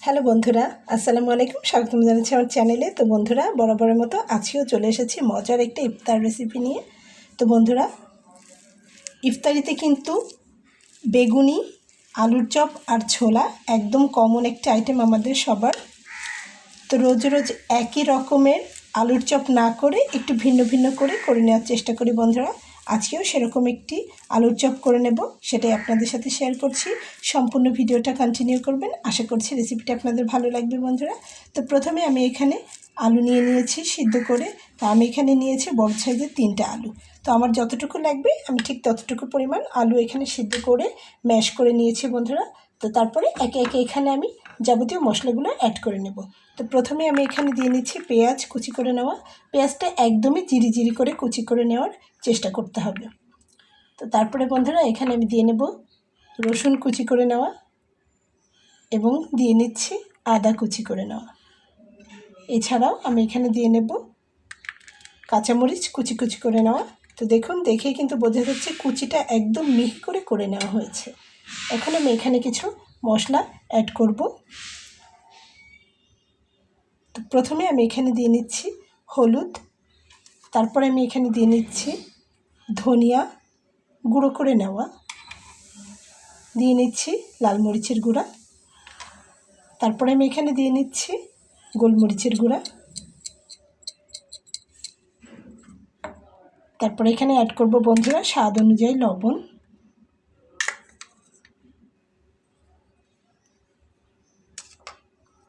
Hello বন্ধুরা, আসসালামু আলাইকুম। স্বাগতম জানাচ্ছি আমার চ্যানেলে। তো বন্ধুরা, বরাবরের মতো আজকেও চলে এসেছি মজার একটা ইফতার রেসিপি নিয়ে। তো বন্ধুরা, ইফতারিতে কিন্তু বেগুনি, আলুর চপ আর ছোলা একদম কমন একটা আইটেম আমাদের সবার। তো রোজ রোজ একই রকমের আলুর চপ না করে একটু ভিন্ন ভিন্ন করে নেওয়ার চেষ্টা করি বন্ধুরা। আজকেও সেরকম একটি আলুর চপ করে নেব, সেটাই আপনাদের সাথে শেয়ার করছি। সম্পূর্ণ ভিডিওটা কন্টিনিউ করবেন, আশা করছি রেসিপিটা আপনাদের ভালো লাগবে বন্ধুরা। তো প্রথমে আমি এখানে আলু নিয়ে নিয়েছি সিদ্ধ করে। তো আমি এখানে নিয়েছি বড় সাইজের 3টা আলু। তো আমার যতটুকু লাগবে আমি ঠিক ততটুকু পরিমাণ আলু এখানে সিদ্ধ করে ম্যাশ করে নিয়েছি বন্ধুরা। তো তারপরে একে একে এখানে আমি যাবতীয় মশলাগুলো অ্যাড করে নেব। তো প্রথমে আমি এখানে দিয়ে নিচ্ছি পেঁয়াজ কুচি করে নেওয়া। পেঁয়াজটা একদমই জিরি করে কুচি করে নেওয়ার চেষ্টা করতে হবে। তো তারপরে বন্ধুরা এখানে আমি দিয়ে নেব রসুন কুচি করে নেওয়া এবং দিয়ে নিচ্ছি আদা কুচি করে নেওয়া। এছাড়াও আমি এখানে দিয়ে নেব কাঁচামরিচ কুচি করে নেওয়া। তো দেখুন, দেখেই কিন্তু বোঝা যাচ্ছে কুচিটা একদম মিহি করে নেওয়া হয়েছে। এখন আমি এখানে কিছু মশলা অ্যাড করব। তো প্রথমে আমি এখানে দিয়ে নিচ্ছি হলুদ, তারপরে আমি এখানে দিয়ে নিচ্ছি ধনিয়া গুঁড়ো করে নেওয়া, দিয়ে নিচ্ছি লাল মরিচের গুঁড়া, তারপরে আমি এখানে দিয়ে নিচ্ছি গোলমরিচের গুঁড়া, তারপরে এখানে অ্যাড করব বন্ধুরা স্বাদ অনুযায়ী লবণ,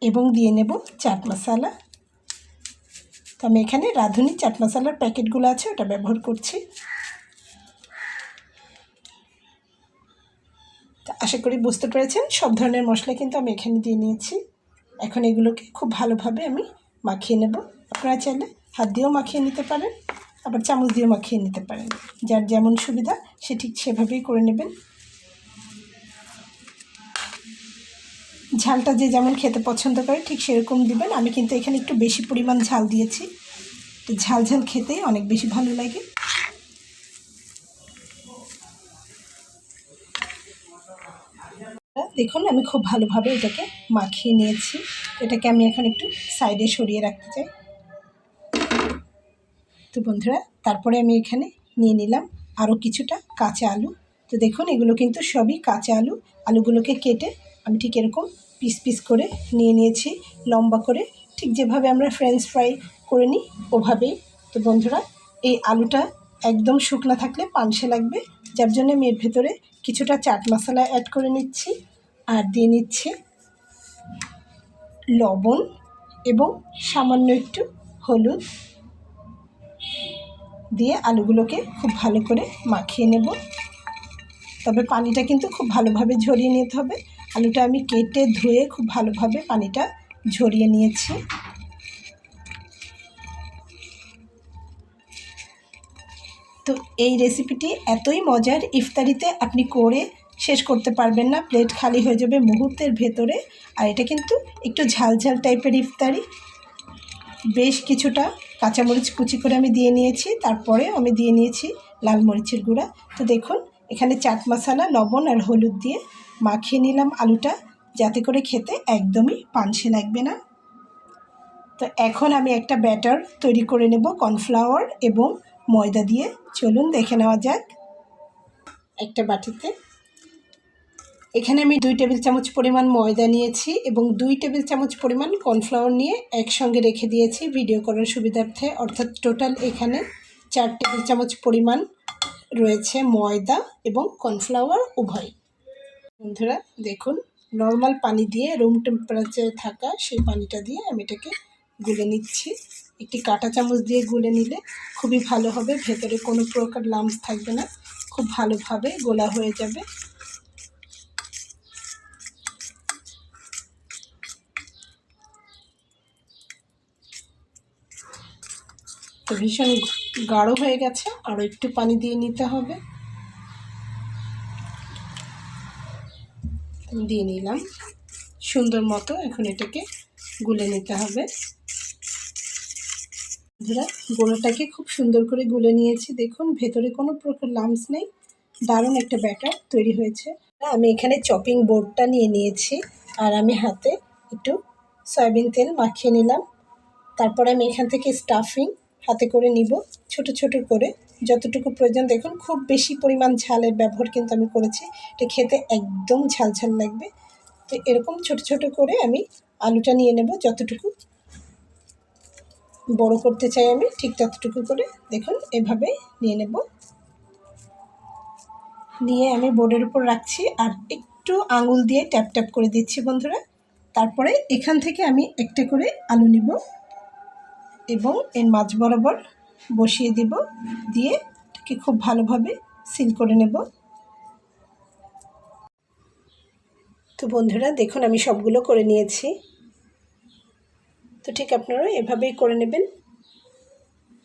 এবং দিয়ে নেব চাট মশলা। তো আমি এখানে রাঁধুনি চাট মশলার প্যাকেটগুলো আছে ওটা ব্যবহার করছি। আশা করি বুঝতে পেরেছেন, সব ধরনের মশলা কিন্তু আমি এখানে দিয়ে নিয়েছি। এখন এগুলোকে খুব ভালোভাবে আমি মাখিয়ে নেব। আপনারা চাইলে হাত দিয়েও মাখিয়ে নিতে পারেন, আবার চামচ দিয়েও মাখিয়ে নিতে পারেন, যার যেমন সুবিধা সে ঠিক সেভাবেই করে নেবেন। ঝালটা যে যেমন খেতে পছন্দ করে ঠিক সেরকম দিবেন। আমি কিন্তু এখানে একটু বেশি পরিমাণ ঝাল দিয়েছি, তো ঝাল খেতেই অনেক বেশি ভালো লাগে। দেখুন, আমি খুব ভালোভাবে এটাকে মাখিয়ে নিয়েছি। এটাকে আমি এখন একটু সাইডে সরিয়ে রাখতে চাই। তো বন্ধুরা, তারপরে আমি এখানে নিয়ে নিলাম আরও কিছুটা কাঁচা আলু। তো দেখুন, এগুলো কিন্তু সবই কাঁচা আলু। আলুগুলোকে কেটে আমি ঠিক এরকম পিস করে নিয়ে নিয়েছি, লম্বা করে, ঠিক যেভাবে আমরা ফ্রেঞ্চ ফ্রাই করে নিই ওভাবেই। তো বন্ধুরা, এই আলুটা একদম শুকনো থাকলে পানসে লাগবে, যার জন্য আমি এর ভেতরে কিছুটা চাট মশলা অ্যাড করে নিচ্ছি, আর দিয়ে নিচ্ছি লবণ এবং সামান্য একটু হলুদ দিয়ে আলুগুলোকে খুব ভালো করে মাখিয়ে নেব। তবে পানিটা কিন্তু খুব ভালোভাবে ঝরিয়ে নিতে হবে। আলুটা আমি কেটে ধুয়ে খুব ভালোভাবে পানিটা ঝরিয়ে নিয়েছি। তো এই রেসিপিটি এতই মজার, ইফতারিতে আপনি করে শেষ করতে পারবেন না, প্লেট খালি হয়ে যাবে মুহূর্তের ভেতরে। আর এটা কিন্তু একটু ঝাল টাইপের ইফতারি। বেশ কিছুটা কাঁচামরিচ কুচি করে আমি দিয়ে নিয়েছি, তারপরে আমি দিয়ে নিয়েছি লাল মরিচের গুঁড়া। তো দেখুন, এখানে চাট মশলা, লবণ আর হলুদ দিয়ে মাখিয়ে নিলাম আলুটা, যাতে করে খেতে একদমই পানসে লাগবে না। তো এখন আমি একটা ব্যাটার তৈরি করে নেব কর্নফ্লাওয়ার এবং ময়দা দিয়ে। চলুন দেখে নেওয়া যাক। একটা বাটিতে এখানে আমি 2 টেবিল চামচ পরিমাণ ময়দা নিয়েছি এবং 2 টেবিল চামচ পরিমাণ কর্নফ্লাওয়ার নিয়ে একসঙ্গে রেখে দিয়েছি ভিডিও করার সুবিধার্থে। অর্থাৎ টোটাল এখানে 4 টেবিল চামচ পরিমাণ রয়েছে ময়দা এবং কর্নফ্লাওয়ার উভয়। বন্ধুরা দেখুন, নর্মাল পানি দিয়ে রুম টেম্পারেচারে থাকা সেই পানিটা দিয়ে আমি এটাকে গুলে নিচ্ছি। একটি কাঁটা চামচ দিয়ে গুলে নিলে খুবই ভালো হবে, ভেতরে কোনো প্রকার লাম্পস থাকবে না, খুব ভালোভাবে গোলা হয়ে যাবে। তো ভীষণ গাঢ় হয়ে গেছে, আরও একটু পানি দিয়ে নিতে হবে। দিয়ে নিলাম সুন্দর মতো। এখন এটাকে গুলে নিতে হবে। গোলাটাকে খুব সুন্দর করে গুলে নিয়েছি। দেখুন, ভেতরে কোনো প্রকার লাম্পস নেই, দারুণ একটা ব্যাটার তৈরি হয়েছে। আমি এখানে চপিং বোর্ডটা নিয়ে নিয়েছি, আর আমি হাতে একটু সয়াবিন তেল মাখিয়ে নিলাম। তারপরে আমি এখান থেকে স্টাফিং হাতে করে নিব ছোট ছোট করে, যতটুকু প্রয়োজন। দেখুন খুব বেশি পরিমাণ ঝালের ব্যবহার কিন্তু আমি করেছি, এটা খেতে একদম ঝাল ঝাল লাগবে। তো এরকম ছোট ছোট করে আমি আলুটা নিয়ে নেব, যতটুকু বড় করতে চাই আমি ঠিক ততটুকু করে দেখুন এভাবে নিয়ে নেব। নিয়ে আমি বোর্ডের উপর রাখছি আর একটু আঙুল দিয়ে ট্যাপ ট্যাপ করে দিচ্ছি বন্ধুরা। তারপরে এখান থেকে আমি একটা করে আলু নিব এবং এর মাঝ বরাবর বসিয়ে দিব, দিয়ে এটাকে খুব ভালোভাবে সিল করে নেব। তো বন্ধুরা দেখুন আমি সবগুলো করে নিয়েছি। তো ঠিক আপনারা এভাবেই করে নেবেন।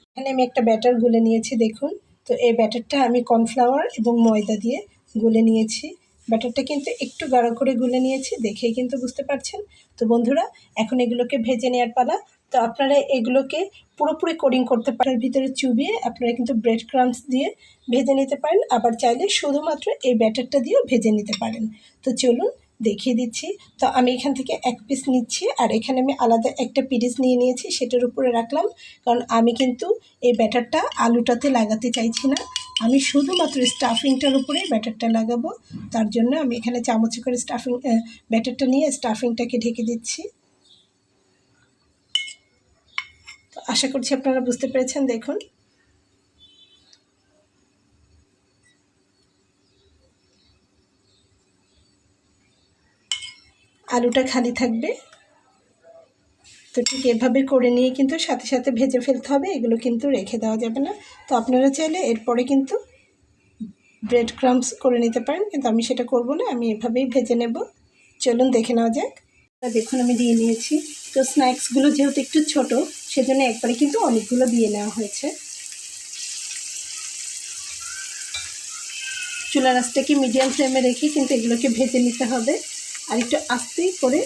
এখানে আমি একটা ব্যাটার গুলে নিয়েছি দেখুন। তো এই ব্যাটারটা আমি কর্নফ্লাওয়ার এবং ময়দা দিয়ে গুলে নিয়েছি। ব্যাটারটা কিন্তু একটু গাঢ় করে গুলে নিয়েছি, দেখেই কিন্তু বুঝতে পারছেন। তো বন্ধুরা এখন এগুলোকে ভেজে নেওয়ার পালা। তো আপনারা এগুলোকে পুরোপুরি কোডিং করতে পারেন, ভিতরে চুবিয়ে আপনারা কিন্তু ব্রেড ক্রাম্বস দিয়ে ভেজে নিতে পারেন, আবার চাইলে শুধুমাত্র এই ব্যাটারটা দিয়েও ভেজে নিতে পারেন। তো চলুন দেখিয়ে দিচ্ছি। তো আমি এখান থেকে এক পিস নিচ্ছি আর এখানে আমি আলাদা একটা পিরিচ নিয়ে নিয়েছি, সেটার উপরে রাখলাম। কারণ আমি কিন্তু এই ব্যাটারটা আলুটাতে লাগাতে চাইছি না, আমি শুধুমাত্র স্টাফিংটার উপরে ব্যাটারটা লাগাবো। তার জন্য আমি এখানে চামচে করে ব্যাটারটা নিয়ে স্টাফিংটাকে ঢেকে দিচ্ছি। তো আশা করছি আপনারা বুঝতে পেরেছেন। দেখুন আলুটা খালি থাকবে। তো ঠিক এভাবে করে নিয়ে কিন্তু সাথে সাথে ভেজে ফেলতে হবে, এগুলো কিন্তু রেখে দেওয়া যাবে না। তো আপনারা চাইলে এরপরে কিন্তু ব্রেড ক্রাম্বস করে নিতে পারেন, কিন্তু আমি সেটা করব না, আমি এভাবেই ভেজে নেব। চলুন দেখে নেওয়া যাক। দেখুন আমি দিয়ে নিয়েছি। তো স্ন্যাক্সগুলো যেহেতু একটু ছোট, সেজন্য একবারে কিন্তু অনেকগুলো দিয়ে নেওয়া হয়েছে। চুলার আঁচটাকে মিডিয়াম ফ্লেমে রেখে কিন্তু এগুলোকে ভেজে নিতে হবে, আর একটু আস্তে করে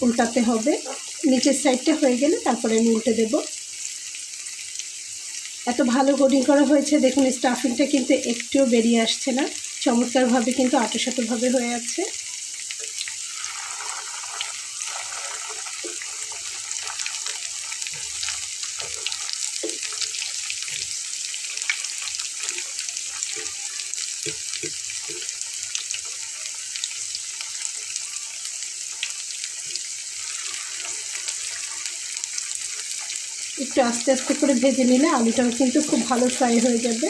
উল্টাতে হবে। নিচের সাইডটা হয়ে গেলে তারপরে আমি উল্টে দেব। এত ভালো কোটিং করা হয়েছে দেখুন, স্টাফিংটা কিন্তু একটুও বেরিয়ে আসছে না, চমৎকারভাবে কিন্তু আঁটোসাঁটোভাবে হয়ে আছে। একটু আস্তে আস্তে করে ভেজে নিলে আলুটাও কিন্তু খুব ভালো ফ্রাই হয়ে যাবে।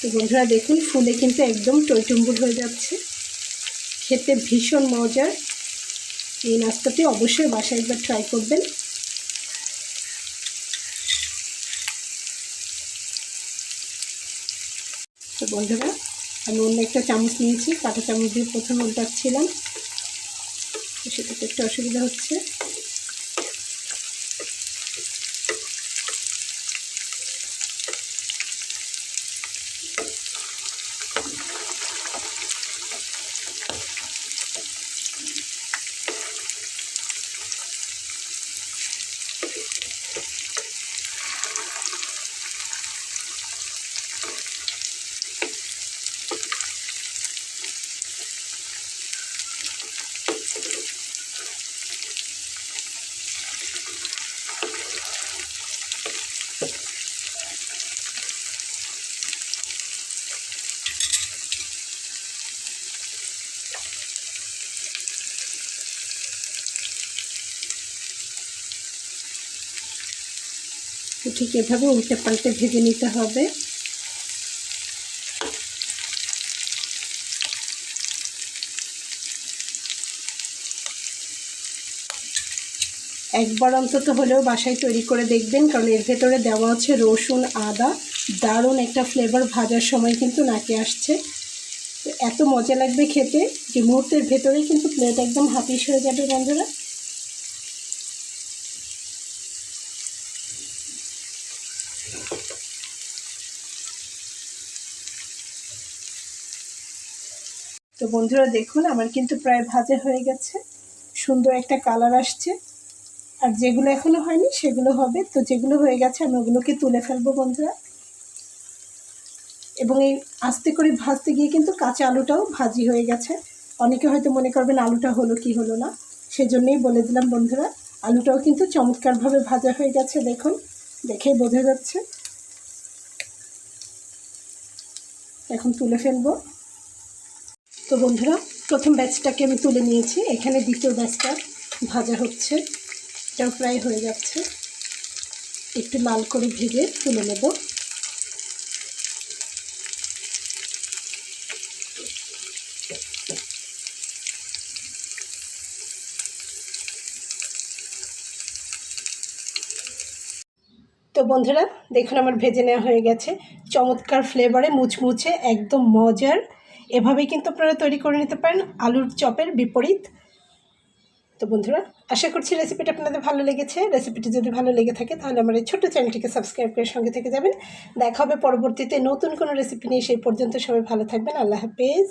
তো বন্ধুরা দেখুন ফুলে কিন্তু একদম টইটুম্বুর হয়ে যাচ্ছে, খেতে ভীষণ মজার। এই নাস্তাটি অবশ্যই বাসায় একবার ট্রাই করবেন। তো বন্ধুরা আমি অন্য একটা চামচ নিয়েছি, কাঁটা চামচ দিয়ে প্রথমে উল্টাচ্ছিলাম, সেটাতে একটু অসুবিধা হচ্ছে। তো ঠিক এভাবে উল্টে পাল্টে ভেজে নিতে হবে। একবার অন্তত হলেও বাসায় তৈরি করে দেখবেন, কারণ এর ভেতরে দেওয়া আছে রসুন আদা, দারুণ একটা ফ্লেভার, ভাজার সময় কিন্তু নাকে আসছে। তো এত মজা লাগবে খেতে যে মুহূর্তের ভেতরেই কিন্তু প্লেট একদম হাফিস হয়ে যাবে বন্ধুরা। তো বন্ধুরা দেখুন আমার কিন্তু প্রায় ভাজা হয়ে গেছে, সুন্দর একটা কালার আসছে। আর যেগুলো এখনও হয়নি সেগুলো হবে। তো যেগুলো হয়ে গেছে আমি ওগুলোকে তুলে ফেলবো বন্ধুরা। এবং এই আস্তে করে ভাজতে গিয়ে কিন্তু কাঁচা আলুটাও ভাজি হয়ে গেছে। অনেকে হয়তো মনে করবেন আলুটা হলো কি হলো না, সেজন্যই বলে দিলাম বন্ধুরা। আলুটাও কিন্তু চমৎকারভাবে ভাজা হয়ে গেছে, দেখুন, দেখেই বোঝা যাচ্ছে। এখন তুলে ফেলবো। তো বন্ধুরা, প্রথম ব্যাচটাকে আমি তুলে নিয়েছি। এখানে দ্বিতীয় ব্যাচটা ভাজা হচ্ছে, এটাও প্রায় হয়ে যাচ্ছে। একটু লাল করে ভেজে তুলে নেব। তো বন্ধুরা দেখুন, আমার ভেজে নেওয়া হয়ে গেছে। চমৎকার ফ্লেভারে মুচমুচে একদম মজার। এভাবেই কিন্তু আপনারা তৈরি করে নিতে পারেন আলুর চপের বিপরীত। তো বন্ধুরা, আশা করছি রেসিপিটা আপনাদের ভালো লেগেছে। রেসিপিটি যদি ভালো লেগে থাকে তাহলে আমার এই ছোট্ট চ্যানেলটিকে সাবস্ক্রাইব করে সঙ্গে থেকে যাবেন। দেখা হবে পরবর্তীতে নতুন কোনো রেসিপি নিয়ে। সেই পর্যন্ত সবাই ভালো থাকবেন। আল্লাহ হাফেজ।